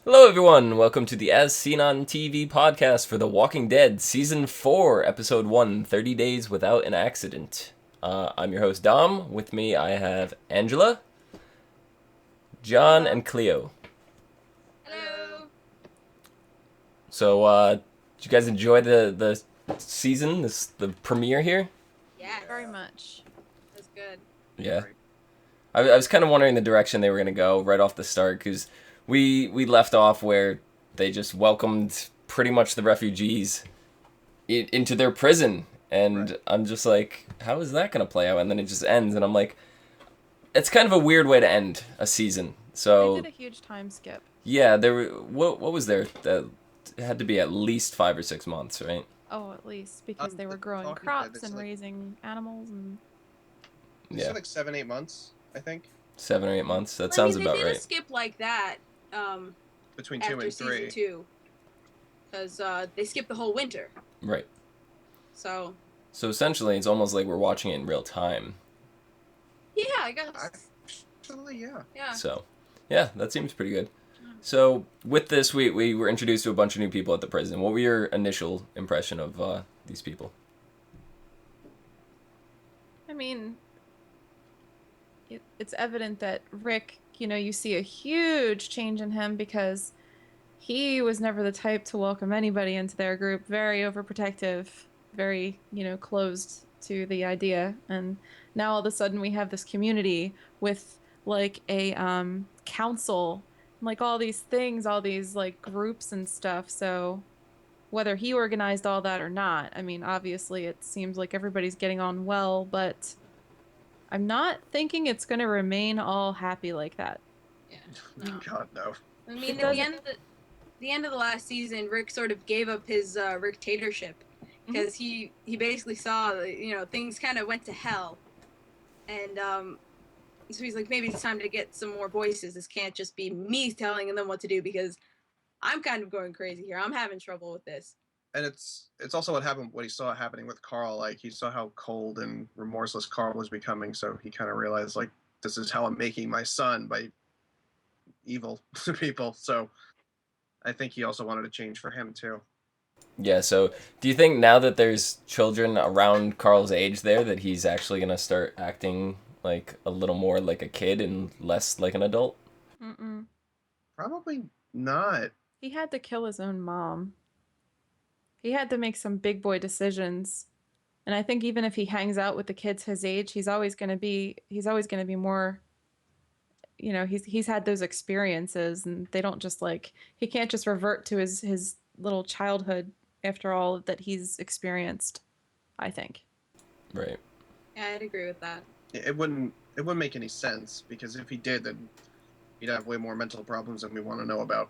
Hello, everyone. Welcome to the As Seen on TV podcast for The Walking Dead, Season 4, Episode 1, 30 Days Without an Accident. I'm your host, Dom. With me, I have Angela, John, Hello. and Clio. Hello. So, did you guys enjoy the season, the premiere here? Yeah, Very much. that's good. Yeah. I was kind of wondering the direction they were going to go right off the start, because we left off where they just welcomed pretty much the refugees into their prison. And Right. I'm just like, how is that going to play out? And then it just ends. And I'm like, it's kind of a weird way to end a season. They So, did a huge time skip. yeah, there were, what was there? It had to be at least 5 or 6 months, right? Oh, at least because they were The growing Walking Dead, crops it's and like- raising animals and It's Yeah. like 7-8 months, I think, 7 or 8 months. That I sounds mean, about they did a right. skip like that between 2 after and season 3. 2, because they skipped the whole winter. Right. So So essentially, it's almost like we're watching it in real time. yeah, I guess. Actually, yeah. Yeah. So, yeah, that seems pretty good. So, with this, we were introduced to a bunch of new people at the prison. What were your initial impression of these people? I mean, it's evident that Rick, you see a huge change in him because he was never the type to welcome anybody into their group. Very overprotective, very, closed to the idea. And now all of a sudden we have this community with like a council, like all these things, all these like groups and stuff. So whether he organized all that or not, I mean, obviously it seems like everybody's getting on well, but I'm not thinking it's going to remain all happy like that. Yeah. No. God, no. I mean, It at the doesn't- end of the end of the last season, Rick sort of gave up his Ricktatorship because he basically saw that, things kind of went to hell, and so he's like, maybe it's time to get some more voices. This can't just be me telling them what to do because I'm kind of going crazy here. I'm having trouble with this. And it's also what he saw happening with Carl. Like, he saw how cold and remorseless Carl was becoming, so he kind of realized, like, this is how I'm making my son, by evil people. So I think he also wanted to change for him, too. Yeah, so do you think now that there's children around Carl's age there that he's actually going to start acting like a little more like a kid and less like an adult? Mm-mm. Probably not. He had to kill his own mom. He had to make some big boy decisions. And I think even if he hangs out with the kids his age, he's always going to be more, he's had those experiences and they don't just like he can't just revert to his little childhood after all that he's experienced, I think. Right. Yeah, I'd agree with that. It wouldn't make any sense, because if he did, then he'd have way more mental problems than we want to know about.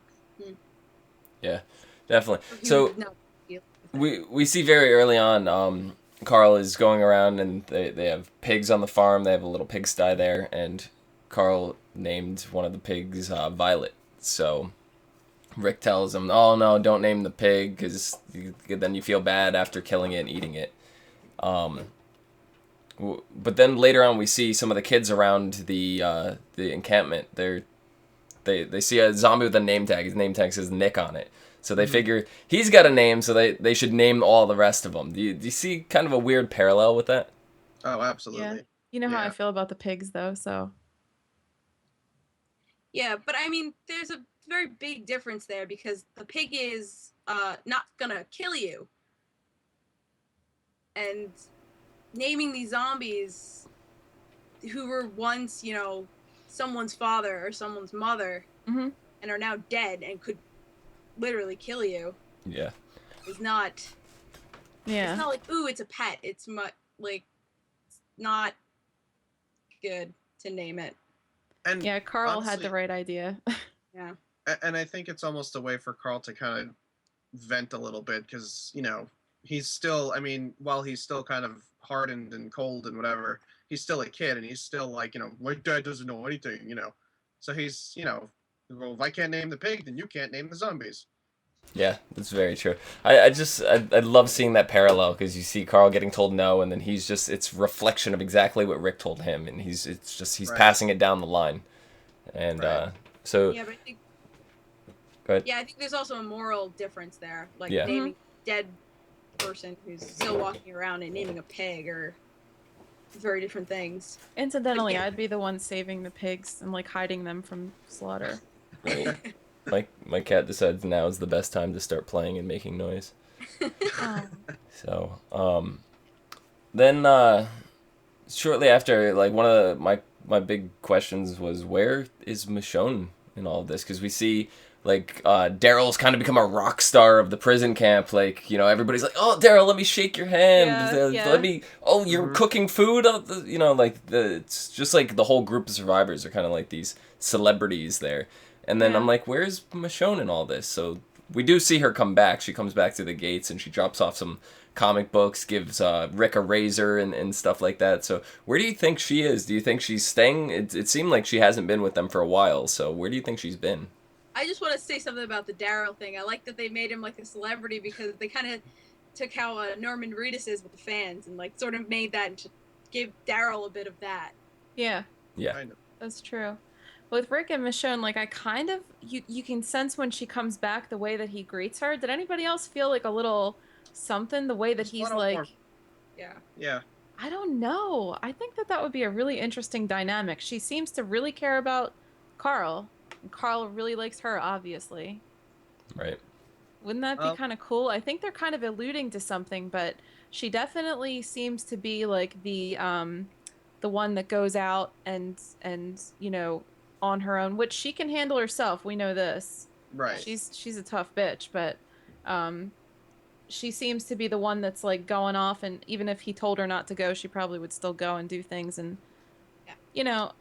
Yeah, definitely. Or he So would not deal with it. we see very early on, Carl is going around and they have pigs on the farm. They have a little pigsty there, and Carl named one of the pigs Violet. So Rick tells him, "Oh no, don't name the pig because then you feel bad after killing it and eating it." But then later on, we see some of the kids around the encampment. They see a zombie with a name tag. His name tag says Nick on it. So they figure he's got a name, so they should name all the rest of them. Do you see kind of a weird parallel with that? Oh, absolutely. Yeah. You know how I Yeah. feel about the pigs though, so Yeah, but I mean, there's a very big difference there because the pig is not gonna kill you, and naming these zombies who were once, someone's father or someone's mother Mhm. and are now dead and could literally kill you Yeah. is not. yeah. It's not like, ooh, it's a pet. It's like it's not good to name it. And Yeah, Carl had honestly- the right idea. Yeah. and I think it's almost a way for Carl to kind of vent a little bit, because he's still, I mean, while he's still kind of hardened and cold and whatever, he's still a kid, and he's still like, my dad doesn't know anything. So he's, well, if I can't name the pig, then you can't name the zombies. Yeah, that's very true. I love seeing that parallel because you see Carl getting told no, and then it's reflection of exactly what Rick told him, and he's Right. passing it down the line, and Right. so Yeah, but I think go But Yeah, I think there's also a moral difference there. Like Yeah. naming a dead person who's still walking around and naming a pig are very different things. Incidentally, Like, I'd be the one saving the pigs and like hiding them from slaughter. right, my cat decides now is the best time to start playing and making noise. Oh. So then shortly after, like one of my big questions was, where is Michonne in all of this? Because we see like Daryl's kind of become a rock star of the prison camp. Like, you know, everybody's like, "Oh, Daryl, let me shake your hand. Yeah. Let me. Oh, you're Mhm. cooking food." You know, like it's just like the whole group of survivors are kind of like these celebrities there. And then Yeah. I'm like, where's Michonne in all this? So we do see her come back. She comes back to the gates and she drops off some comic books, gives Rick a razor and stuff like that. So where do you think she is? Do you think she's staying? It seemed like she hasn't been with them for a while. So where do you think she's been? I just want to say something about the Daryl thing. I like that they made him like a celebrity because they kind of took how Norman Reedus is with the fans and like sort of made that and gave Daryl a bit of that. Yeah, Yeah. Kind of. that's true. With Rick and Michonne, like I kind of you can sense when she comes back the way that he greets her. Did anybody else feel like a little something the way that Just a he's little like? more- Yeah. Yeah. I don't know. I think that would be a really interesting dynamic. She seems to really care about Carl. And Carl really likes her, obviously. Right. Wouldn't that be kind of cool? I think they're kind of alluding to something, but she definitely seems to be like the one that goes out and you know on her own, which she can handle herself. We know this. Right. She's a tough bitch, but um she seems to be the one that's like going off, and even if he told her not to go, she probably would still go and do things. And Yeah. you know,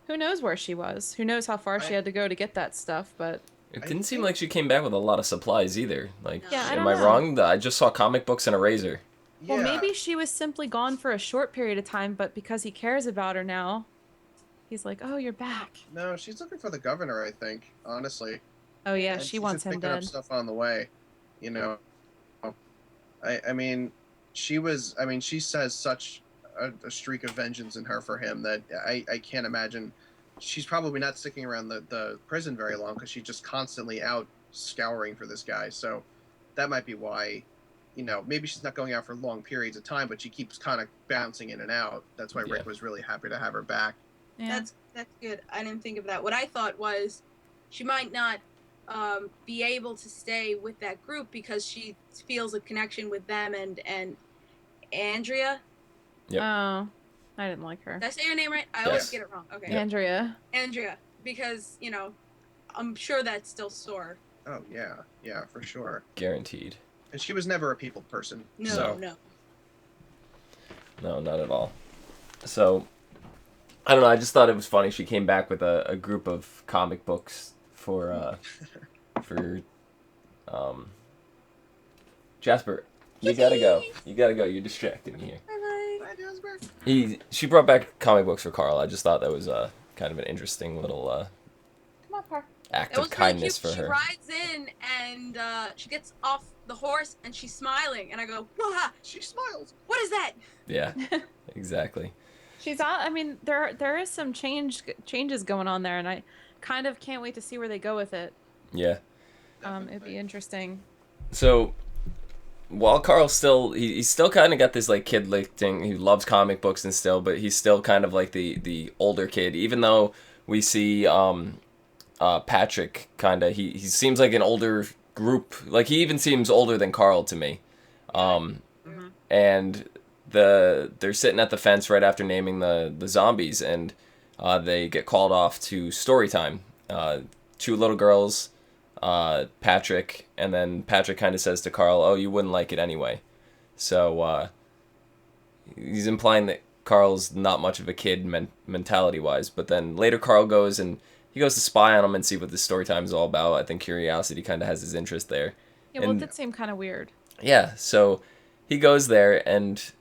who knows where she was? Who knows how far she had to go to get that stuff? But It I didn't seem think- like she came back with a lot of supplies either. Like, Yeah, I am don't I know. wrong? I just saw comic books and a razor. well, Yeah. maybe she was simply gone for a short period of time, but because he cares about her now, he's like, "Oh, you're back." No, she's looking for the governor, I think, honestly. Oh yeah, And she she's wants just him picking up dead. stuff on the way. You know. I mean, she says such a streak of vengeance in her for him that I can't imagine. She's probably not sticking around the prison very long because she's just constantly out scouring for this guy. So that might be why, you know, maybe she's not going out for long periods of time, but she keeps kind of bouncing in and out. That's why Yeah. Rick was really happy to have her back. Yeah. That's good. I didn't think of that. What I thought was she might not be able to stay with that group because she feels a connection with them and Andrea. Yep. Oh, I didn't like her. Did I say your name right? I always Yes. get it wrong. Okay. Andrea. Andrea. Because, you know, I'm sure that's still sore. Oh yeah, for sure. Guaranteed. And she was never a people person. No, So no. No, not at all. So, I don't know. I just thought it was funny. She came back with a group of comic books for Jasper. You gotta go. You gotta go. You're distracting me here. Bye-bye. Bye, Jasper. She brought back comic books for Carl. I just thought that was kind of an interesting little Come on, Park. act It of was kindness really for cute. her. She rides in and she gets off the horse and she's smiling and I go, "Wah! She smiles. What is that?" Yeah, exactly. She's on. I mean, there is some changes going on there, and I kind of can't wait to see where they go with it. Yeah. It'd be interesting. So while Carl's still, he's still kind of got this like kid like thing. He loves comic books and still, but he's still kind of like the older kid. Even though we see Patrick kind of, he seems like an older group. Like he even seems older than Carl to me. And they're sitting at the fence right after naming the zombies, and they get called off to story time. Two little girls, Patrick, and then Patrick kind of says to Carl, "Oh, you wouldn't like it anyway." So he's implying that Carl's not much of a kid mentality wise. But then later Carl goes and he goes to spy on him and see what this story time is all about. I think curiosity kind of has his interest there. Yeah, well, And- it did seem kind of weird. Yeah, so he goes there and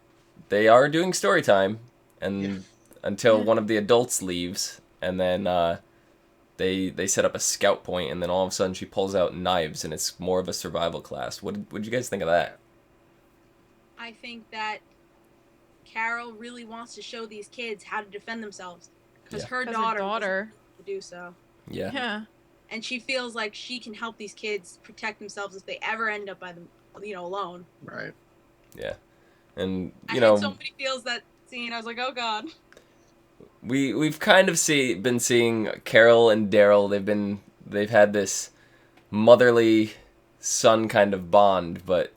they are doing story time and until one of the adults leaves, and then they set up a scout point, and then all of a sudden she pulls out knives and it's more of a survival class. What did you guys think of that? I think that Carol really wants to show these kids how to defend themselves because Yeah. her 'Cause daughter, her daughter. to do so. Yeah. Yeah. and she feels like she can help these kids protect themselves if they ever end up alone. Right. Yeah. And I had so many feels that scene. I was like, oh god. We've kind of been seeing Carol and Daryl. They've had this motherly son kind of bond, but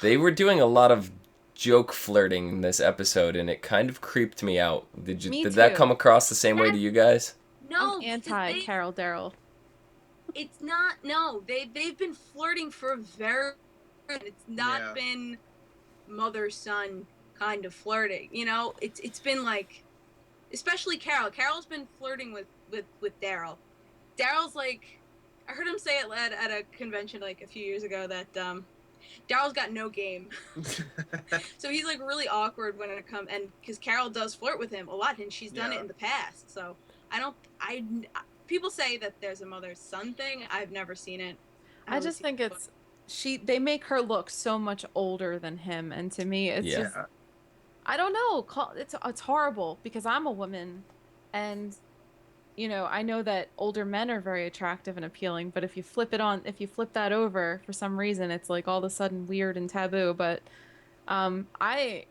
they were doing a lot of joke flirting in this episode, and it kind of creeped me out. Did that come across the same way to you guys? No, I'm anti Carol Daryl. It's not. No, they've been flirting for very. It's not been mother son kind of flirting. You know, it's been like, especially Carol. Carol's been flirting with Daryl. Daryl's like, I heard him say it at a convention like a few years ago that Daryl's got no game. So he's like really awkward when it comes, and because Carol does flirt with him a lot, and she's done it in the past. So people say that there's a mother-son thing. I've never seen it. I just think they make her look so much older than him, and to me it's just, I don't know, it's horrible because I'm a woman, and you know, I know that older men are very attractive and appealing, but if you flip that over for some reason, it's like all of a sudden weird and taboo. But I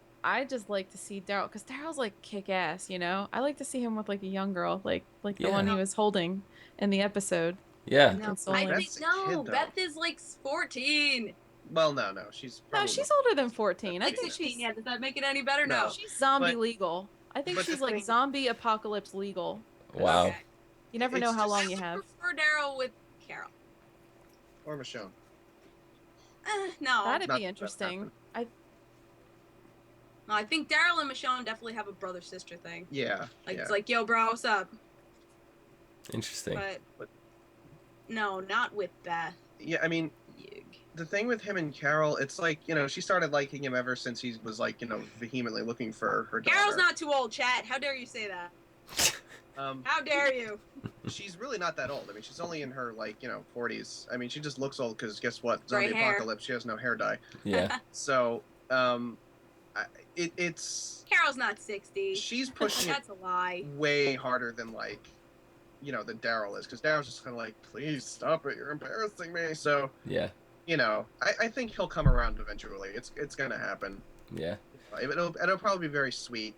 just like to see Daryl, because Daryl's like kick ass, you know. I like to see him with like a young girl, like the one he was holding in the episode. Yeah. No, Beth is like 14. Well, no, she's probably... No, she's older than 14. I think she's... Yeah, does that make it any better? No. She's zombie legal. I think she's like zombie apocalypse legal. Wow. Okay. You never know how long you have. I prefer Daryl with Carol. Or Michonne. No. That'd be interesting. I think Daryl and Michonne definitely have a brother-sister thing. Yeah. It's like, yo, bro, what's up? Interesting. But no, not with Beth. Yeah, I mean, the thing with him and Carol, it's like, you know, she started liking him ever since he was like, you know, vehemently looking for her daughter. Carol's not too old, chat. How dare you say that? How dare you? She's really not that old. I mean, she's only in her, like, you know, 40s. I mean, she just looks old because guess what? Zombie apocalypse. She has no hair dye. Yeah. So, it's... Carol's not 60. She's pushing That's a lie. Way harder than, like, you know, than Daryl is. Because Daryl's just kind of like, please stop it. You're embarrassing me. So, yeah. You know, I think he'll come around eventually. It's going to happen. Yeah. It'll probably be very sweet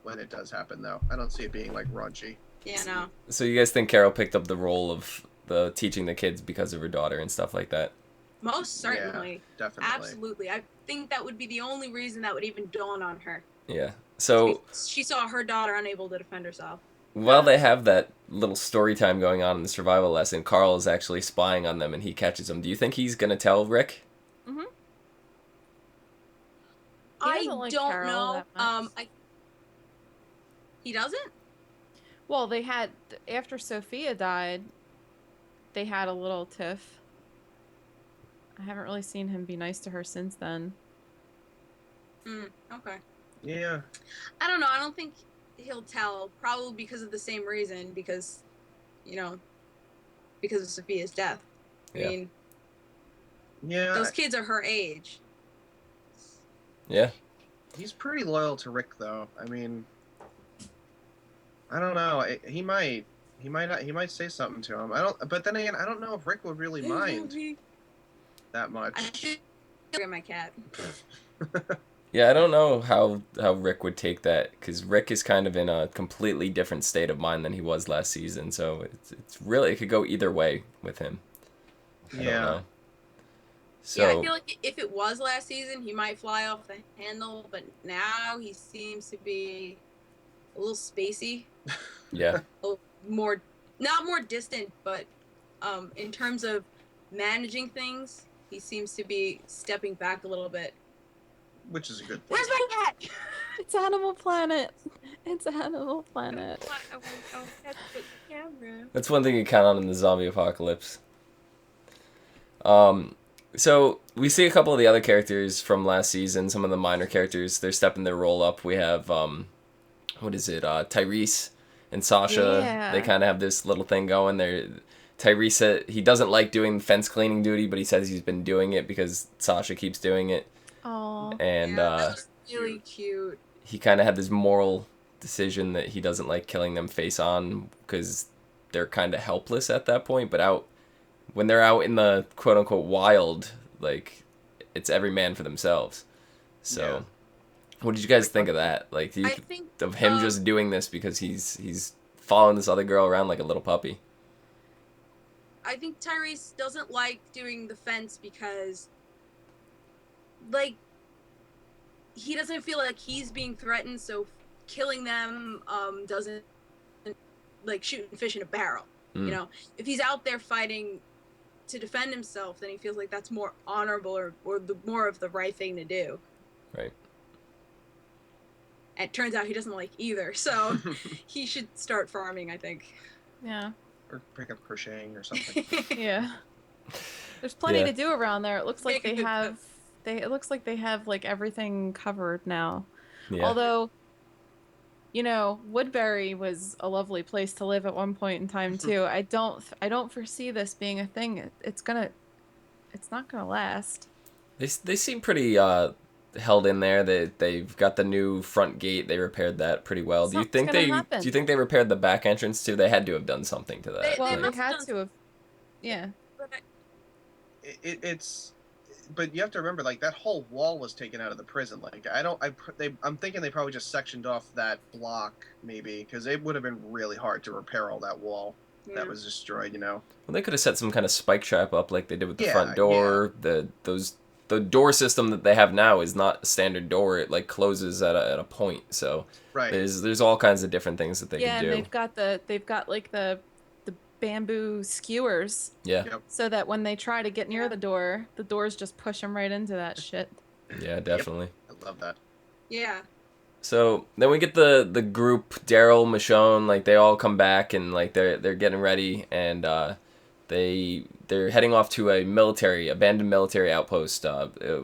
when it does happen, though. I don't see it being, like, raunchy. Yeah, no. So you guys think Carol picked up the role of the teaching the kids because of her daughter and stuff like that? Most certainly. Yeah, definitely. Absolutely. I think that would be the only reason that would even dawn on her. Yeah. So she saw her daughter unable to defend herself. While they have that little story time going on in the survival lesson, Carl is actually spying on them and he catches them. Do you think he's going to tell Rick? Mm-hmm. I don't know. He doesn't? Well, they had, after Sophia died, they had a little tiff. I haven't really seen him be nice to her since then. Okay. Yeah. I don't know. I don't think he'll tell, probably because of the same reason, because, you know, because of Sophia's death. I mean, those kids are her age. Yeah. He's pretty loyal to Rick, though. I mean, I don't know. He might say something to him. But then again, I don't know if Rick would really mind that much. I should look at my cat. Yeah, I don't know how Rick would take that, because Rick is kind of in a completely different state of mind than he was last season, so it's really, it could go either way with him. I don't know. So, yeah, I feel like if it was last season, he might fly off the handle, but now he seems to be a little spacey. Yeah. Not more distant, but in terms of managing things, he seems to be stepping back a little bit. Which is a good thing. Where's my cat? It's Animal Planet. It's Animal Planet. That's one thing you count on in the zombie apocalypse. So we see a couple of the other characters from last season, some of the minor characters, they're stepping their role up. We have, Tyrese and Sasha. Yeah. They kind of have this little thing going. Tyrese said he doesn't like doing fence cleaning duty, but he says he's been doing it because Sasha keeps doing it. Oh. And that was really cute. He kind of had this moral decision that he doesn't like killing them face on because they're kind of helpless at that point. But when they're out in the quote unquote wild, like it's every man for themselves. So, what did you guys think of that? Like, do you I think of him just doing this because he's following this other girl around like a little puppy? I think Tyrese doesn't like doing the fence because, like, he doesn't feel like he's being threatened, so killing them doesn't, like, shooting fish in a barrel. You know, if he's out there fighting to defend himself, then he feels like that's more honorable or the more of the right thing to do. Right. And it turns out he doesn't like either, so he should start farming, I think. Yeah. Or pick up crocheting or something. Yeah. There's plenty to do around there. It looks like Make a good cook. it looks like they have like everything covered now. Yeah. Although, you know, Woodbury was a lovely place to live at one point in time too. I don't foresee this being a thing. It's not gonna last. They seem pretty held in there. They've got the new front gate. They repaired that pretty well. Do you think they repaired the back entrance too? They had to have done something to that. Well, They they must have had done to have. Yeah. But But you have to remember, like, that whole wall was taken out of the prison. Like, I'm thinking they probably just sectioned off that block, maybe, because it would have been really hard to repair all that wall that was destroyed, you know? Well, they could have set some kind of spike trap up like they did with the front door. The door system that they have now is not a standard door. It like closes at a point. So there's all kinds of different things that they can do. Yeah, and they've got like the bamboo skewers. Yeah. Yep. So that when they try to get near the doors just push them right into that shit. Yeah, definitely. I love that. yeah. So then we get the group, Daryl, Michonne, like they all come back and like they're getting ready and they're heading off to a abandoned military outpost,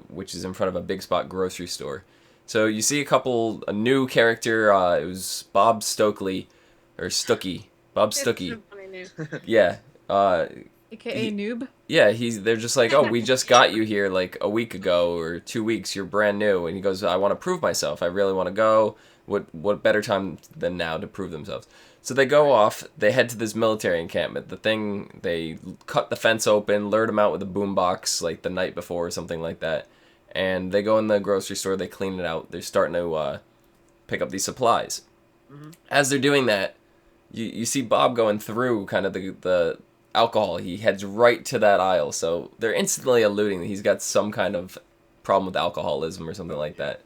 which is in front of a Big Spot grocery store. So you see a new character. It was Bob Stokely, or Stooky. Bob Stooky. Yeah. AKA noob. Yeah, they're just like, oh, we just got you here like a week ago or 2 weeks. You're brand new, and he goes, I want to prove myself. I really want to go. What better time than now to prove themselves? So they go off. They head to this military encampment. They cut the fence open, lured them out with a boombox like the night before or something like that, and they go in the grocery store. They clean it out. They're starting to pick up these supplies. Mm-hmm. As they're doing that, you see Bob going through kind of the alcohol. He heads right to that aisle, so they're instantly alluding that he's got some kind of problem with alcoholism or something like that.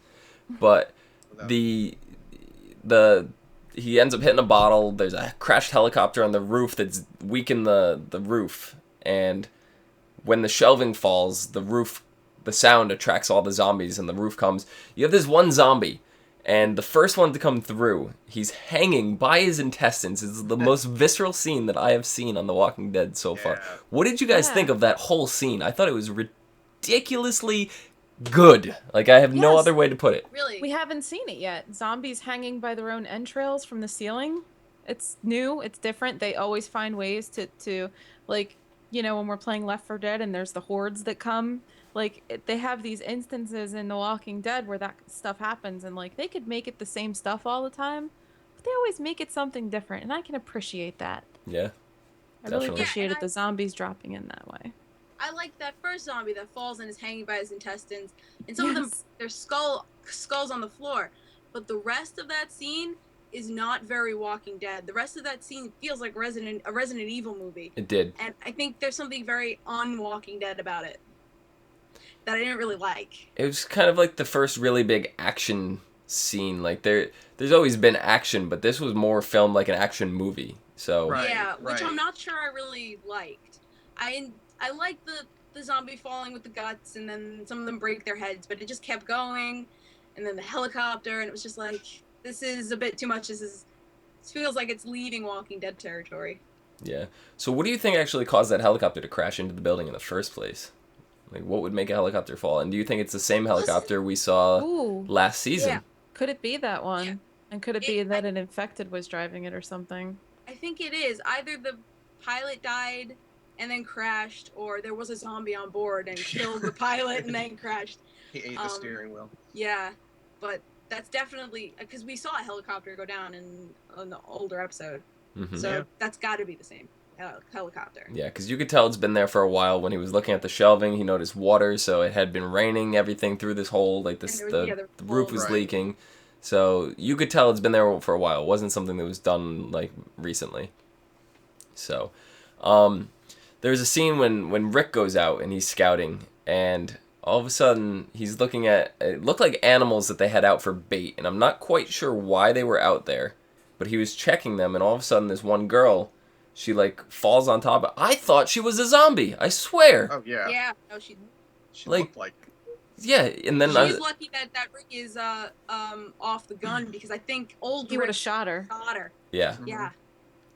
But he ends up hitting a bottle. There's a crashed helicopter on the roof that's weakened the roof, and when the shelving falls, the sound attracts all the zombies, and the roof comes. You have this one zombie, and the first one to come through, he's hanging by his intestines. It's the most visceral scene that I have seen on The Walking Dead so far. What did you guys think of that whole scene? I thought it was ridiculously good. Like, I have no other way to put it. Really? We haven't seen it yet. Zombies hanging by their own entrails from the ceiling. It's new. It's different. They always find ways to like, you know, when we're playing Left 4 Dead and there's the hordes that come. Like, they have these instances in The Walking Dead where that stuff happens, and, like, they could make it the same stuff all the time, but they always make it something different, and I can appreciate that. Yeah, I really appreciated the zombies dropping in that way. I like that first zombie that falls and is hanging by his intestines, and some of them, their skulls on the floor, but the rest of that scene is not very Walking Dead. The rest of that scene feels like a Resident Evil movie. It did. And I think there's something very un-Walking Dead about it that I didn't really like. It was kind of like the first really big action scene. Like there's always been action, but this was more filmed like an action movie. So Which I'm not sure I really liked. I like the zombie falling with the guts, and then some of them break their heads, but it just kept going, and then the helicopter, and it was just like, this is a bit too much. This feels like it's leaving Walking Dead territory. Yeah. So what do you think actually caused that helicopter to crash into the building in the first place? Like, what would make a helicopter fall? And do you think it's the same helicopter we saw last season? Yeah. Could it be that one? Yeah. And could it be that an infected was driving it or something? I think it is. Either the pilot died and then crashed, or there was a zombie on board and killed the pilot and then crashed. He ate the steering wheel. Yeah, but that's definitely... Because we saw a helicopter go down in an older episode. Mhm. So Yeah. that's got to be the same helicopter. Yeah, because you could tell it's been there for a while. When he was looking at the shelving, he noticed water, so it had been raining everything through this hole. Like And this, there was, the roof was Right. leaking, so you could tell it's been there for a while. It wasn't something that was done like recently. So, there's a scene when Rick goes out and he's scouting, and all of a sudden he's looking at it looked like animals that they had out for bait, and I'm not quite sure why they were out there, but he was checking them, and all of a sudden this one girl, she like falls on top of. I thought she was a zombie. I swear. Oh yeah. Yeah. No, she. She Like- looked like. Yeah, and then She's lucky that Rick is off the gun, because I think old He would Rick have shot her. shot her. yeah. Yeah.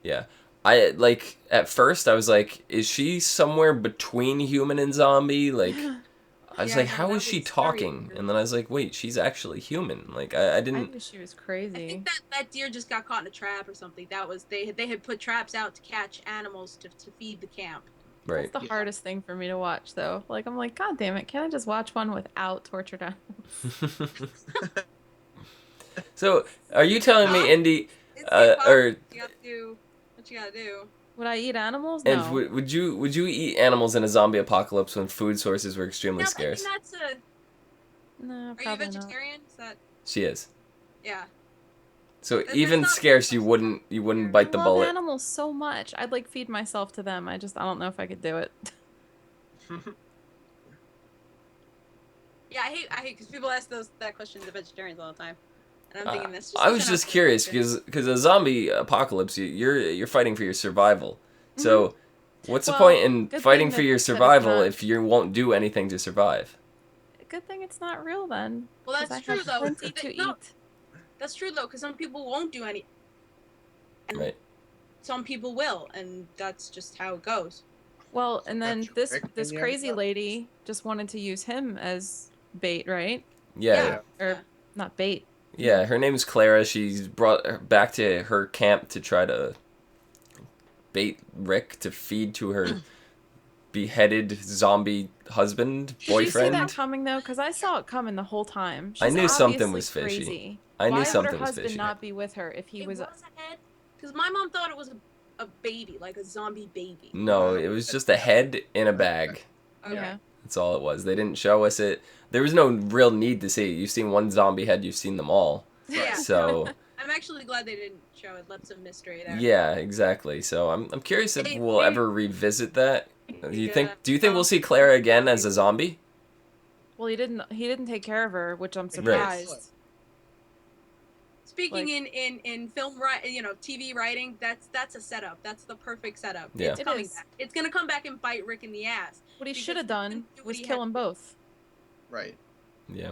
Yeah. I like at first I was like, is she somewhere between human and zombie? Like I was Yeah, like, no, how that is she was very talking? weird. And then I was like, wait, she's actually human. Like I I didn't knew she was I crazy. think that deer just got caught in a trap or something. That was they had put traps out to catch animals to feed the camp. right. That's the Yeah. hardest thing for me to watch, though. Like, I'm like, God damn it, can't I just watch one without tortured animals? So are you telling me, Indy, It's the or you gotta do what you gotta do. Would I eat animals? and No. would you eat animals in a zombie apocalypse when food sources were extremely No, scarce? I mean, that's a. No, Are you probably not. vegetarian? Is that She is. yeah? So That's even not scarce, you possible. wouldn't I bite the love bullet. animals so much. I'd like feed myself to them. I don't know if I could do it. Yeah, I hate because people ask that question to vegetarians all the time, and I'm thinking this. I was just curious because a zombie apocalypse, you're fighting for your survival. So, what's the Mm-hmm. Well, point in good fighting thing for that your it's survival not. if you won't do anything to survive? Good thing it's not real then. Well, 'cause that's I have true, though. plenty See, to no. eat. That's true though, because some people won't do any. And Right. some people will, and that's just how it goes. Well, and then That's this Rick in this the crazy end. lady just wanted to use him as bait, right? Yeah. Or not bait. Yeah, her name's Clara. She's brought her back to her camp to try to bait Rick to feed to her beheaded zombie husband, Did you see boyfriend. that coming though? Because I saw it coming the whole time. I She's knew something obviously was fishy. crazy. I knew Why something would her was husband fishy. not be with her if he It was? was a head, because my mom thought it was a baby, like a zombie baby. No, it was just a head in a bag. Okay. Yeah. That's all it was. They didn't show us it. There was no real need to see it. You've seen one zombie head, you've seen them all. Yeah. So, I'm actually glad they didn't show it. Left some mystery there. yeah, exactly. So I'm curious if we'll Maybe- ever revisit that. Do you think Yeah. we'll see Clara again as a zombie? Well, he didn't take care of her, which I'm Right. surprised. Speaking Like- in film TV writing, that's a setup. That's the perfect setup. Yeah. It's It coming is. back. It's gonna come back and bite Rick in the ass. What he Because should have he done couldn't do what was he kill had them to- both. Right. Yeah.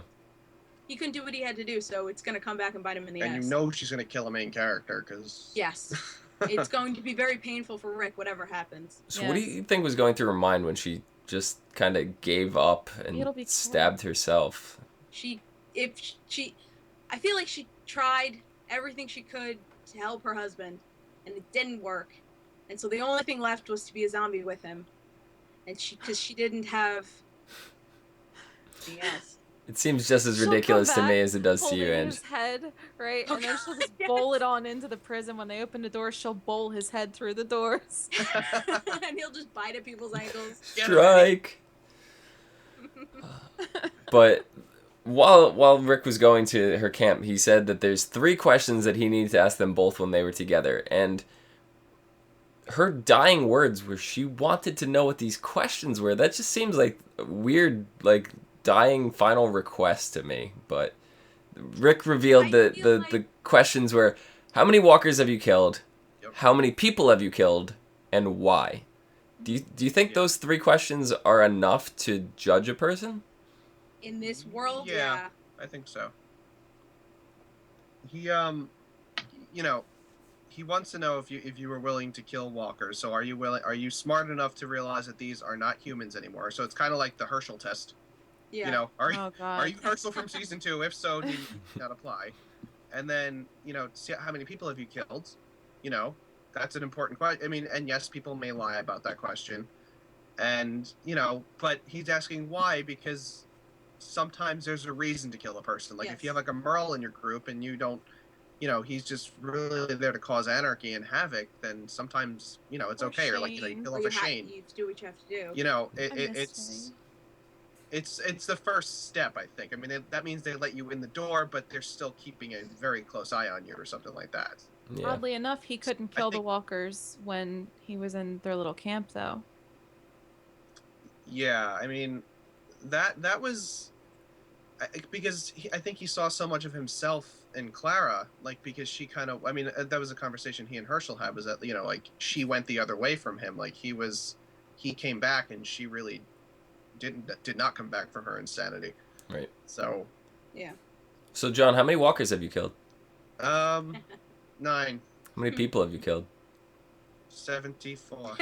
He couldn't do what he had to do, so it's gonna come back and bite him in the And ass. you know she's gonna kill a main character because. Yes. It's going to be very painful for Rick, whatever happens. So what do Yes. you think was going through her mind when she just kind of gave up and It'll be cool. stabbed herself? I feel like she tried everything she could to help her husband, and it didn't work. And so the only thing left was to be a zombie with him. And because she didn't have anything else. It seems just as She'll come ridiculous to me back as it does to you, Holding and his head, right? Oh, And then she'll just yes. bowl it on into the prison. When they open the door, she'll bowl his head through the doors. And he'll just bite at people's ankles. strike. But while Rick was going to her camp, he said that there's 3 questions that he needed to ask them both when they were together, and her dying words were she wanted to know what these questions were. That just seems like a weird, like, dying final request to me. But Rick revealed I that feel the questions were, how many walkers have you killed? Yep. How many people have you killed? And why? Do you think Yep. those 3 questions are enough to judge a person? In this world, Yeah. I think so. He he wants to know if you were willing to kill walkers. So are you smart enough to realize that these are not humans anymore? So it's kind of like the Herschel test. Yeah. You know, are Oh are god. you Herschel from season 2? If so, do you not apply? And then, see how many people have you killed? That's an important question. I mean, and yes, people may lie about that question. And, but he's asking why, because sometimes there's a reason to kill a person. Like if you Yes. have like a Merle in your group and you don't you know, he's just really there to cause anarchy and havoc, then sometimes, you know, it's Or okay. Or like, you know, you Shane. kill Or off you a Shane. you do what you have to do. You know, I miss Shane. it's the first step, I think. I mean, that means they let you in the door, but they're still keeping a very close eye on you or something like that. Yeah. Oddly enough, he couldn't I kill the think- walkers when he was in their little camp, though. Yeah, I mean, that was because I think he saw so much of himself in Clara, like because she kind of, I mean, that was a conversation he and Herschel had, was that, you know, like she went the other way from him, like he came back and she really did not come back from her insanity. Right. So, Yeah. So, John, how many walkers have you killed? 9, How many people have you killed? 74.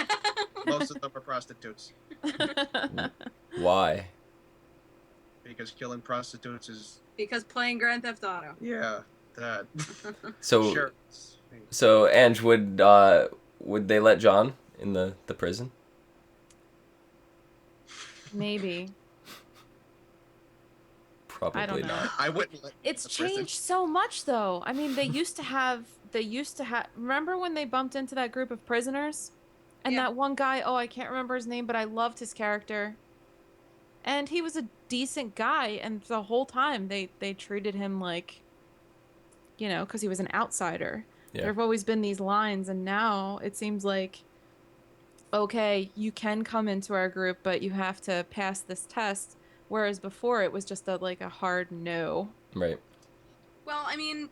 Most of them are prostitutes Why? because killing prostitutes is, Because playing Grand Theft Auto. yeah, that. So, Sure. so Ange, would they let John in the prison? Maybe. Probably I don't know. not. I wouldn't let It's the person- changed so much, though. I mean, they used to have. Remember when they bumped into that group of prisoners? And Yeah. that one guy, oh, I can't remember his name, but I loved his character. And he was a decent guy, and the whole time they treated him like, you know, because he was an outsider. Yeah. There have always been these lines, and now it seems like, okay, you can come into our group, but you have to pass this test. Whereas before it was just a hard no. Right. Well, I mean,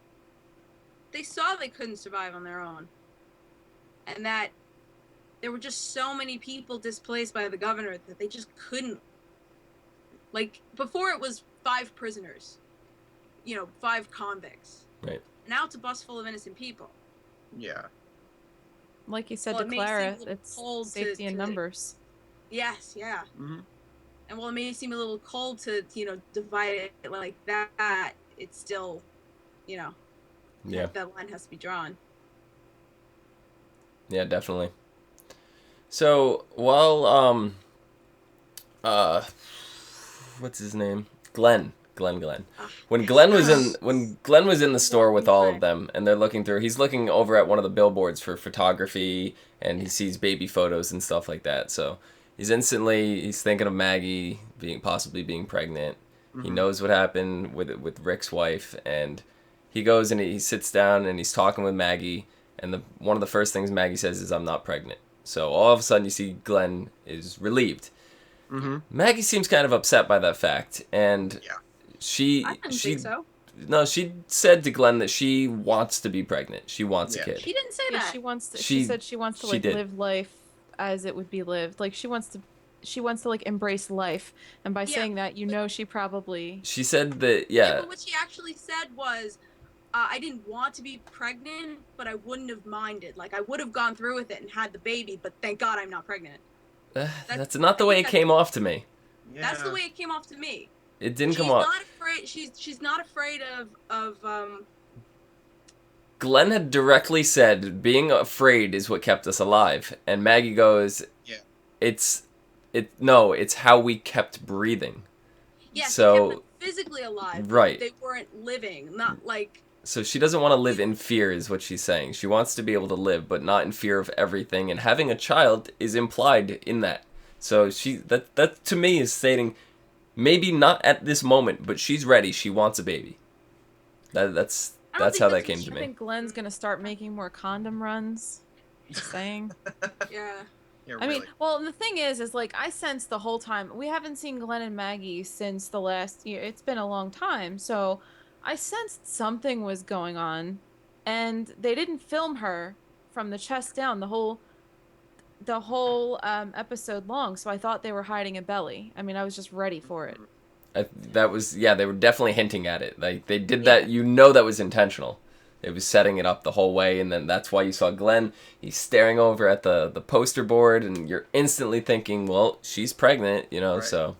they saw they couldn't survive on their own. And that there were just so many people displaced by the governor that they just couldn't. Like, before it was 5 prisoners, 5 convicts. Right. Now it's a bus full of innocent people. Yeah. Like you said Well, to it may seem a Clara, little it's cold safety in to- numbers. Yes, yeah. Mm-hmm. And while it may seem a little cold to, divide it like that, it's still, Yeah. that line has to be drawn. Yeah, definitely. So, while what's his name? Glenn. When Glenn was in the store with all of them and they're looking through, he's looking over at one of the billboards for photography and he sees baby photos and stuff like that. So, he's thinking of Maggie possibly being pregnant. Mm-hmm. He knows what happened with Rick's wife, and he goes and he sits down and he's talking with Maggie, and one of the first things Maggie says is, "I'm not pregnant." So all of a sudden you see Glenn is relieved. Mm-hmm. Maggie seems kind of upset by that fact, and Yeah. I didn't think so. No, she said to Glenn that she wants to be pregnant. She wants a Yeah. kid. She didn't say Yeah, that. she said she wants to she did. live life as it would be lived. Like she wants to embrace life. And by Yeah, saying that, she probably She said that But what she actually said was, I didn't want to be pregnant, but I wouldn't have minded. Like, I would have gone through with it and had the baby, but thank God I'm not pregnant. that's not the way it came off to me. Yeah. That's the way it came off to me. It didn't She's come off. not afraid. She's not afraid of Glenn had directly said, "Being afraid is what kept us alive," and Maggie goes, Yeah. It's how we kept breathing." Yes, So- they kept them physically alive. Right. They weren't living. Not like So she doesn't want to live in fear, is what she's saying. She wants to be able to live, but not in fear of everything. And having a child is implied in that. So that to me is stating, maybe not at this moment, but she's ready. She wants a baby. That's I don't think how that that's came what to I me. think Glenn's gonna start making more condom runs. Just saying. yeah. Yeah, I mean, really. well, the thing is like I sensed the whole time we haven't seen Glenn and Maggie since the last year. It's been a long time, so I sensed something was going on, and they didn't film her from the chest down the whole episode long. So I thought they were hiding a belly. I mean, I was just ready for it. They were definitely hinting at it. Like they did Yeah. that. That was intentional. It was setting it up the whole way, and then that's why you saw Glenn. He's staring over at the poster board, and you're instantly thinking, "Well, she's pregnant," Right. So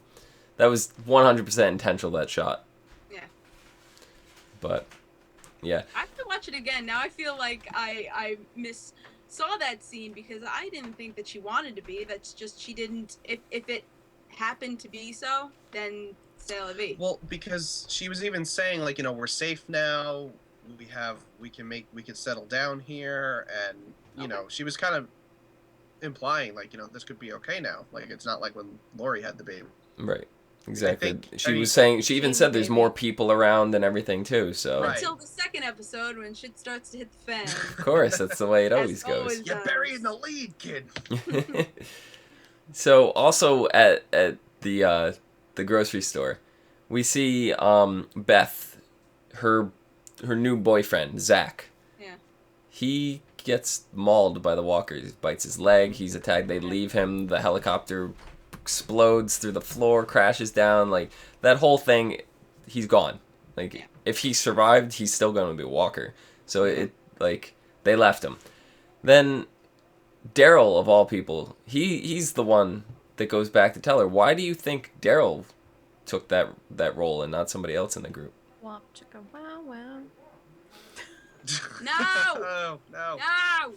that was 100% intentional, that shot. Yeah. But yeah, I have to watch it again. Now I feel like I saw that scene because I didn't think that she wanted to be. That's just she didn't. If it happened to be so, then c'est la vie. Well, because she was even saying, like, we're safe now. we can settle down here, and you know, she was kind of implying like, you know, this could be okay now. Like it's not like when Lori had the baby. Right. Exactly. I mean, Was saying, she even Baby, said there's baby. more people around and everything too. So Right. Until the second episode when shit starts to hit the fan. of course, that's the way it As always goes. always. You're buried in the lead, kid. So also at the grocery store, we see Beth, her new boyfriend Zach. Yeah. He gets mauled by the walkers, bites his leg. He's attacked. They leave him. The helicopter explodes through the floor, crashes down. Like that whole thing, he's gone. Like if he survived, he's still going to be a walker. So it like they left him. Then Daryl, of all people, he's the one that goes back to tell her. Why do you think Daryl took that role and not somebody else in the group? Womp chicka wow wow. No! Oh, no. No!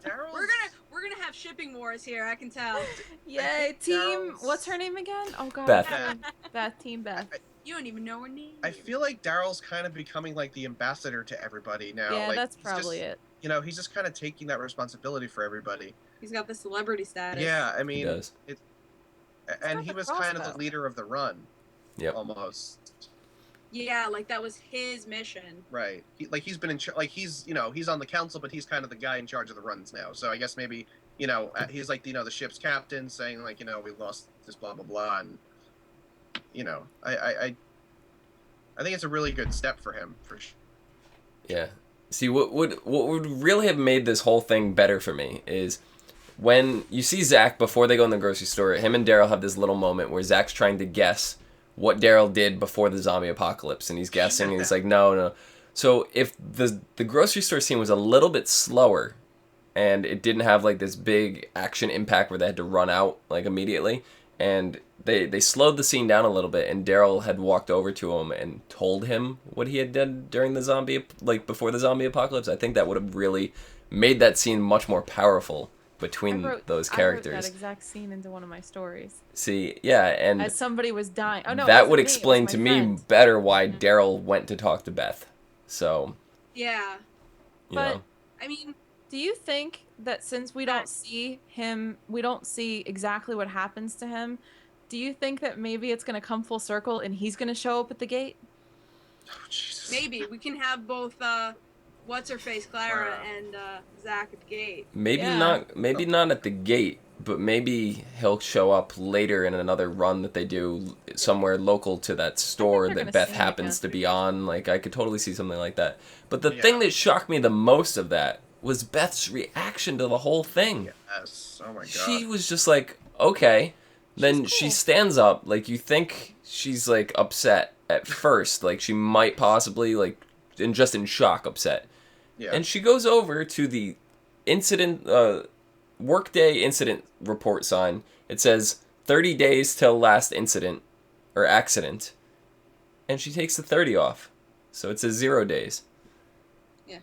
Daryl's... We're gonna have shipping wars here, I can tell. Yay, team. Daryl's- What's her name again? Oh god. Beth. Beth. Team Beth. You don't even know her name. I feel like Daryl's kind of becoming like the ambassador to everybody now. Yeah, like, that's he's probably just, it. You know, he's just kind of taking that responsibility for everybody. He's got the celebrity status. Yeah, I He mean, does. and got he the was kind of the crossbow. leader of the run. Yep. Almost. Yeah, like that was his mission. Right. He's been in like he's, you know, he's on the council, but he's kind of the guy in charge of the runs now. So I guess maybe, you know, he's like, you know, the ship's captain saying like, you know, we lost this blah blah blah, and you know, I think it's a really good step for him for sure. Yeah. See, what would really have made this whole thing better for me is when you see Zach before they go in the grocery store. Him and Daryl have this little moment where Zach's trying to guess what Daryl did before the zombie apocalypse, and he's guessing, and he's like, no. So if the grocery store scene was a little bit slower, and it didn't have like this big action impact where they had to run out like immediately, and they slowed the scene down a little bit, and Daryl had walked over to him and told him what he had done during the zombie, like before the zombie apocalypse, I think that would have really made that scene much more powerful between those characters. I wrote that exact scene into one of my stories. See, yeah, and As somebody was dying. Oh no, it that wasn't would me, it was explain my to me friend. better why Daryl went to talk to Beth. So, Yeah. you But- know. I mean, Do you think that since we don't see him, we don't see exactly what happens to him, do you think that maybe it's going to come full circle and he's going to show up at the gate? Oh, Jesus. maybe we can have both what's her face, Clara, Wow. and Zach at the gate. Maybe Yeah. not at the gate, but maybe he'll show up later in another run that they do somewhere local to that store they're that gonna Beth see him happens to be on. Like, I could totally see something like that. But the Yeah. thing that shocked me the most of that was Beth's reaction to the whole thing. Yes. Oh my god. She was just like, okay. Then She's she cool. stands up, like, you think she's like upset at first, like she might possibly like just in shock upset. Yeah. And she goes over to the incident workday incident report sign. It says 30 days till last incident or accident. And she takes the 30 off. So it says 0 days. Yeah.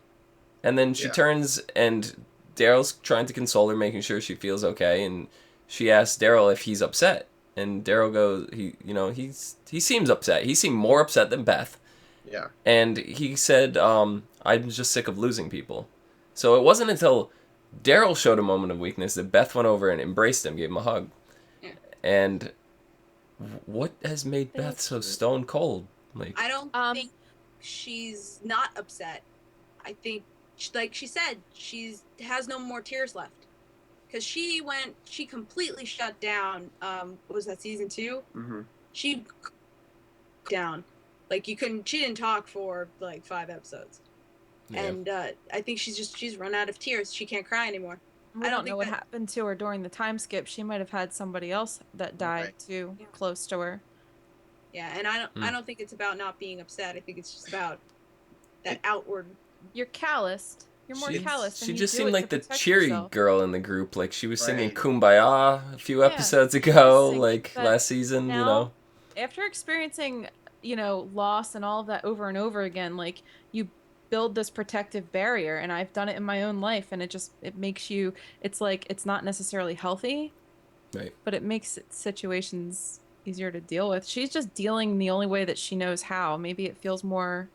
And then she Yeah. turns and Daryl's trying to console her, making sure she feels okay, and she asks Daryl if he's upset. And Daryl goes, he seems upset. He seemed more upset than Beth. Yeah. And he said, I'm just sick of losing people. So it wasn't until Daryl showed a moment of weakness that Beth went over and embraced him, gave him a hug. Yeah. And what has made Beth so stone cold? Like, I don't think she's not upset. I think, like she said, has no more tears left. Because she completely shut down. What was that, season 2? Mm-hmm. She down. Like she didn't talk for like 5 episodes. yeah. And I think she's run out of tears. She can't cry anymore. We I don't don't know think what that- happened to her during the time skip. She might have had somebody else that died Right. too, Yeah. close to her. Yeah, and I don't think it's about not being upset. I think it's just about that outward. You're calloused. You're more calloused. She and you just do seemed it like to the protect cheery yourself. girl in the group. Like, she was singing Right. Kumbaya a few Yeah. episodes ago, Singing, like but last season, now- you know? After experiencing, loss and all of that over and over again, like you build this protective barrier, and I've done it in my own life, and it makes you. It's like it's not necessarily healthy, Right. but it makes situations easier to deal with. She's just dealing the only way that she knows how. Maybe it feels more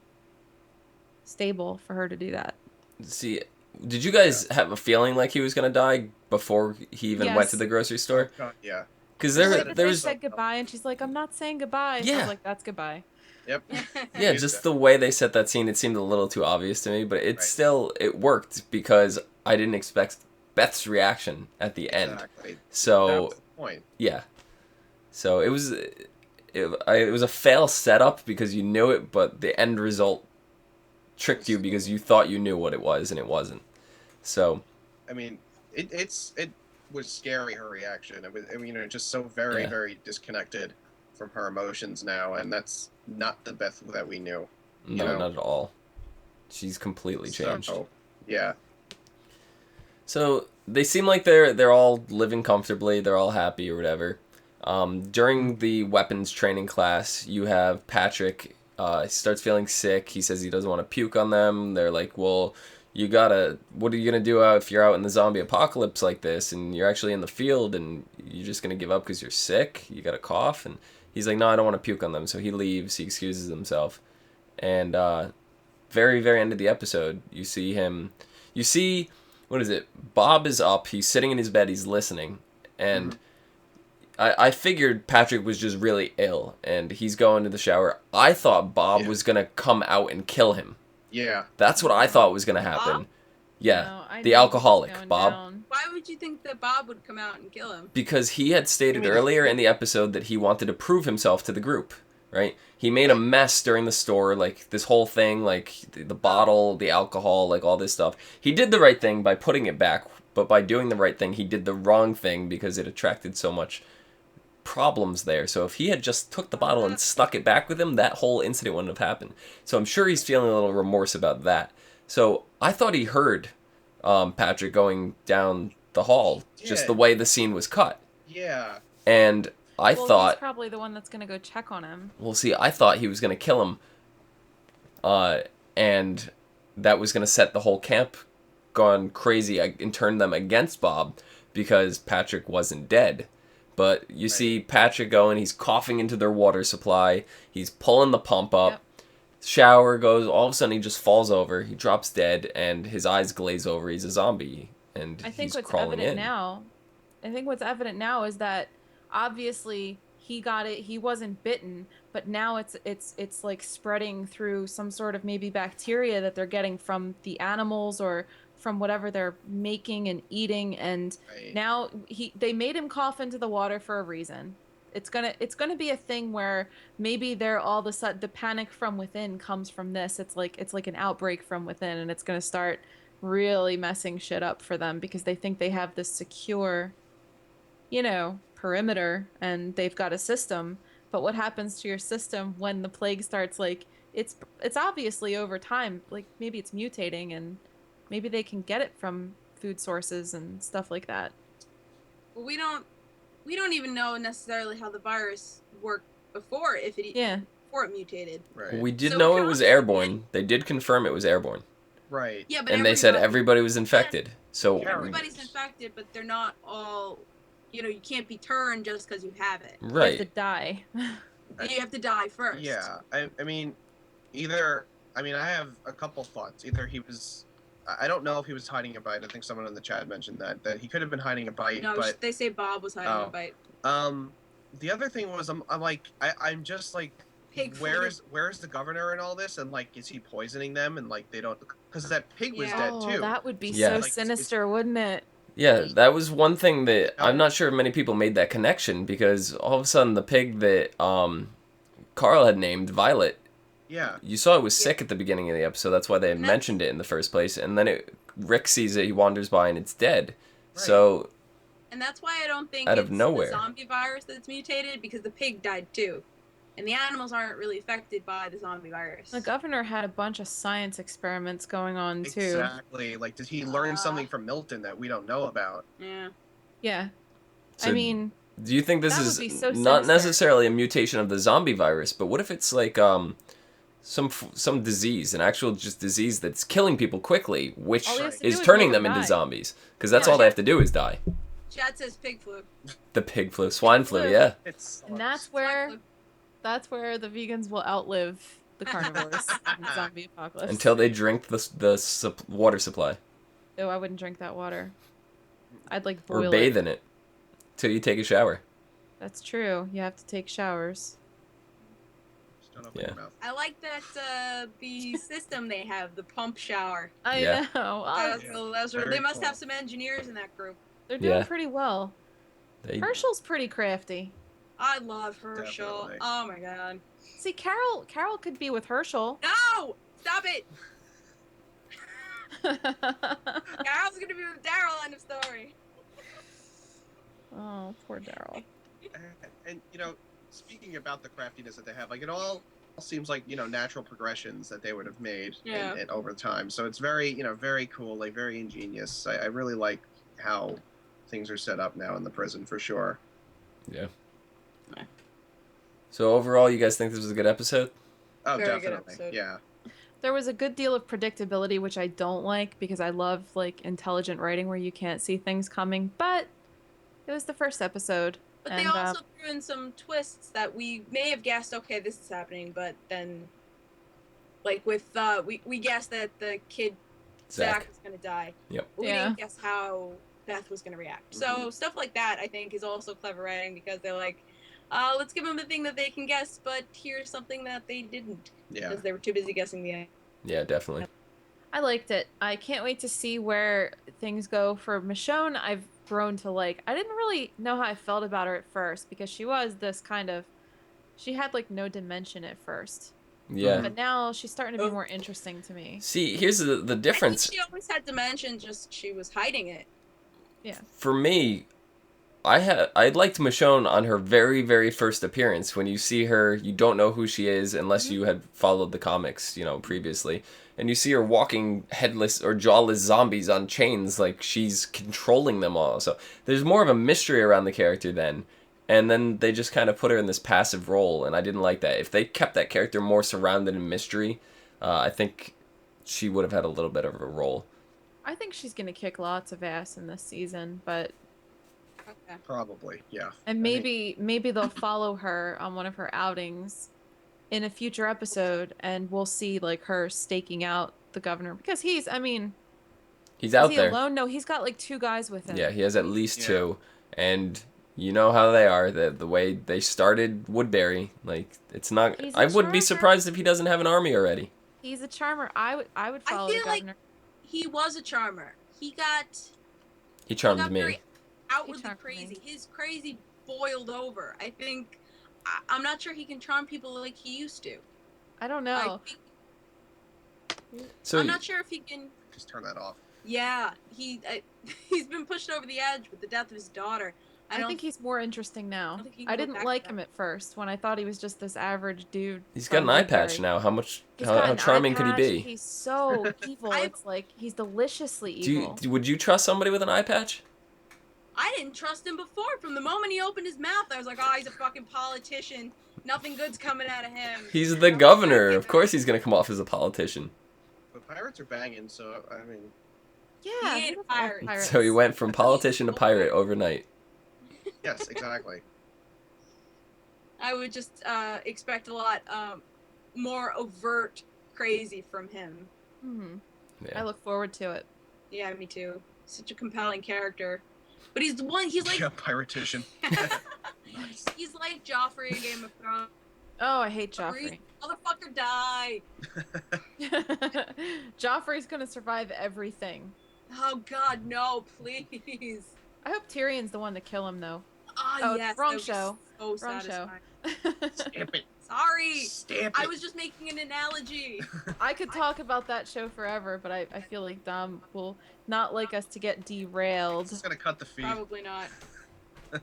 stable for her to do that. See, did you guys have a feeling like he was gonna die before he even went to Yes. the grocery store? Yeah. Because Like there that there they was said goodbye, and she's like, "I'm not saying goodbye." So I Yeah. was like, "That's goodbye." Yep. yeah, just the way they set that scene, it seemed a little too obvious to me, but it worked because I didn't expect Beth's reaction at the end. Exactly. That So was the point. yeah, so it was a fail setup because you knew it, but the end result tricked you because you thought you knew what it was and it wasn't. So I mean, it was scary, her reaction. It was, I mean, just so very, Yeah. very disconnected from her emotions now, and that's not the Beth that we knew. no, know? not at all. She's completely changed. So, yeah. So they seem like they're all living comfortably. They're all happy or whatever. During the weapons training class, you have Patrick. He starts feeling sick. He says he doesn't want to puke on them. They're like, well, you gotta. What are you gonna do if you're out in the zombie apocalypse like this and you're actually in the field and you're just gonna give up because you're sick? You got a cough, and he's like, no, I don't want to puke on them. So he leaves. He excuses himself, and very, very end of the episode, you see him. You see, what is it? Bob is up. He's sitting in his bed. He's listening, and I figured Patrick was just really ill, and he's going to the shower. I thought Bob was gonna come out and kill him. Yeah. That's what I thought was gonna happen. Bob? Yeah, No, I the knew he was alcoholic, going Bob. down. Why would you think that Bob would come out and kill him? Because he had stated I mean, earlier in the episode that he wanted to prove himself to the group, right? He made a mess during the store, like this whole thing, like the bottle, the alcohol, like all this stuff. He did the right thing by putting it back, but by doing the right thing, he did the wrong thing because it attracted so much problems there. So if he had just took the bottle and stuck it back with him, that whole incident wouldn't have happened. So I'm sure he's feeling a little remorse about that. So I thought he heard Patrick going down the hall, just the way the scene was cut. Yeah. And I Well, thought, he's probably the one that's gonna go check on him. well, see, I thought he was going to kill him, and that was going to set the whole camp gone crazy and turn them against Bob because Patrick wasn't dead. But you see Patrick going, he's coughing into their water supply, he's pulling the pump up, shower goes, all of a sudden he just falls over, he drops dead, and his eyes glaze over, he's a zombie, and I think he's what's crawling evident in. now. I think what's evident now is that obviously he got it. He wasn't bitten, but now it's like spreading through some sort of maybe bacteria that they're getting from the animals or from whatever they're making and eating. And now they made him cough into the water for a reason. It's gonna be a thing where maybe they're all of a sudden the panic from within comes from this. It's like an outbreak from within, and it's gonna start really messing shit up for them because they think they have this secure, perimeter and they've got a system. But what happens to your system when the plague starts? Like it's obviously over time, like maybe it's mutating and maybe they can get it from food sources and stuff like that. Well, we don't even know necessarily how the virus worked before before it mutated. Right. We did So know we it can was also- airborne. They did confirm it was airborne. Right. Yeah, but And they said everybody- everybody was infected. So everybody's infected, but they're not all. You can't be turned just because you have it. You have right. to die. You have to die first. Yeah. I mean, I have a couple thoughts. Either he was, I don't know if he was hiding a bite. I think someone in the chat mentioned that he could have been hiding a bite. No, but they say Bob was hiding a bite. the other thing was I'm just like, Pig where's the governor and all this, and like, is he poisoning them, and like they don't, because that pig was dead Oh, too. that would be Yeah. so Like, sinister, wouldn't it? Yeah, that was one thing that I'm not sure many people made that connection because all of a sudden the pig that Carl had named Violet, Yeah. you saw it was sick at the beginning of the episode. That's why they And mentioned it in the first place. And then Rick sees it, he wanders by, and it's dead. Right. So And that's why I don't think Out it's of nowhere. the zombie virus that's mutated, because the pig died too. And the animals aren't really affected by the zombie virus. The governor had a bunch of science experiments going on too. Exactly. Like, did he learn something from Milton that we don't know about? Yeah. Yeah. So I mean, do you think this that would is be so not sinister. necessarily a mutation of the zombie virus, but what if it's like some disease, an actual just disease that's killing people quickly, which All he has to is do is turning make them them into die. zombies? Because that's Yeah. all they have to do is die. Chat says pig flu. The pig flu, swine flu, flu. yeah. It's And that's where the vegans will outlive the carnivores in the zombie apocalypse. Until they drink the water supply. Oh, I wouldn't drink that water. I'd like Or boil bathe it. in it. Till you take a shower. That's true. You have to take showers. Just don't open Yeah. your mouth. I like that the system they have, the pump shower. I Yeah. know. Oh, That's Yeah. cool. That's Very they must cool. have some engineers in that group. they're doing Yeah. pretty well. They, Herschel's pretty crafty. I love Herschel. Definitely. Oh my god. See, Carol could be with Herschel. No! Stop it! Carol's gonna be with Daryl, end of story. Oh, poor Daryl. And you know, speaking about the craftiness that they have, like it all seems like, you know, natural progressions that they would have made Yeah. in over time. So it's very, you know, very cool, like very ingenious. I really like how things are set up now in the prison for sure. yeah. Yeah. So overall, you guys think this was a good episode? Oh, Very good definitely. episode. Yeah. There was a good deal of predictability, which I don't like because I love like intelligent writing where you can't see things coming. But it was the first episode, But and they also threw in some twists that we may have guessed, okay, this is happening, but then, like with, we guessed that the kid, Zach was gonna die. Yep. But we Yeah. didn't guess how Beth was gonna react. So stuff like that, I think, is also clever writing because they're like, let's give them the thing that they can guess, but here's something that they didn't. Yeah. Because they were too busy guessing the end. Yeah, definitely. I liked it. I can't wait to see where things go for Michonne. I've grown to like. I didn't really know how I felt about her at first because she was this kind of. She had like no dimension at first, Yeah. but now she's starting to be more interesting to me. See, here's the I think difference. she always had dimension, just she was hiding it. For me, I liked Michonne on her very, very first appearance. When you see her, you don't know who she is unless you had followed the comics, you know, previously. And you see her walking headless or jawless zombies on chains like she's controlling them all. So there's more of a mystery around the character then. And then they just kind of put her in this passive role, and I didn't like that. If they kept that character more surrounded in mystery, I think she would have had a little bit of a role. I think she's gonna kick lots of ass in this season, but Okay. Probably. Yeah. and I maybe they'll follow her on one of her outings in a future episode, and we'll see like her staking out the governor because he's out He's is out he there. alone? No, he's got like 2 guys with him. Yeah, he has at least Yeah. 2, and you know how they are. The way they started Woodbury, like it's not. He's a I wouldn't be charmer. surprised if he doesn't have an army already. He's a charmer. I would follow the feel like governor. He was a charmer. He got He charmed got me. very outwardly charmed me. crazy. His crazy boiled over. I think I'm not sure he can charm people like he used to. I don't I know. think, So I'm not sure if he can. just turn that off. Yeah, he's been pushed over the edge with the death of his daughter. I think he's more interesting now. don't think he I can go didn't back like to him that. at first when I thought he was just this average dude. he's got from an eye Woodbury. patch now. How He's got how an charming eye could he patch. be? He's so evil. I- It's like he's deliciously evil. Would you trust somebody with an eye patch? I didn't trust him before. From the moment he opened his mouth, I was like, oh, he's a fucking politician. Nothing good's coming out of him. He's the governor. Of course, he's gonna come off as a politician. But pirates are banging, so I mean, Yeah, He who ain't doesn't like pirate. pirates? So he went from politician to pirate overnight. yes, exactly. I would just expect a lot more overt crazy from him. Mhm. Yeah. I look forward to it. Yeah, me too. Such a compelling character. But he's the one. He's like yeah, piratician. he's like Joffrey in Game of Thrones. Oh, I hate Joffrey. Motherfucker, die! Joffrey's gonna survive everything. Oh God, no! Please. I hope Tyrion's the one to kill him, though. Ah, Oh, yes. wrong that would be show. So Wrong satisfying. Stamp it. Sorry. Stamp I it. was just making an analogy. I could talk about that show forever, but I feel like Dom will not like us to get derailed. Just gonna cut the feed. Probably not.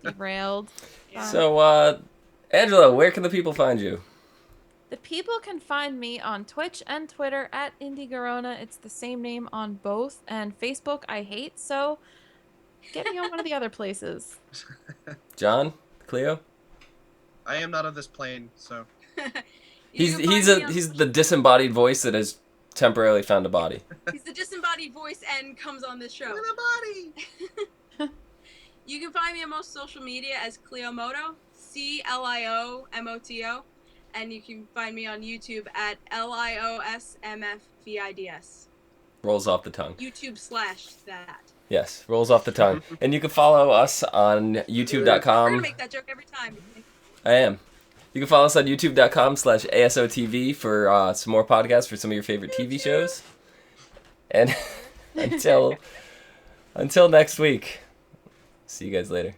Derailed. Yeah. So, Angela, where can the people find you? The people can find me on Twitch and Twitter at IndieGarona. It's the same name on both. And Facebook I hate, so get me on one of the other places. John, Clio. I am not of this plane, so You can find me on- He's the disembodied voice that has temporarily found a body. He's the disembodied voice and comes on this show. with a body. You can find me on most social media as Cliomoto, CLIOMOTO, and you can find me on YouTube at LIOSMFVIDS. Rolls off the tongue. YouTube/that. Yes, rolls off the tongue. And you can follow us on We're youtube.com. gonna make that joke every time. I am. You can follow us on youtube.com/ASOTV for some more podcasts for some of your favorite TV shows. And until next week, see you guys later.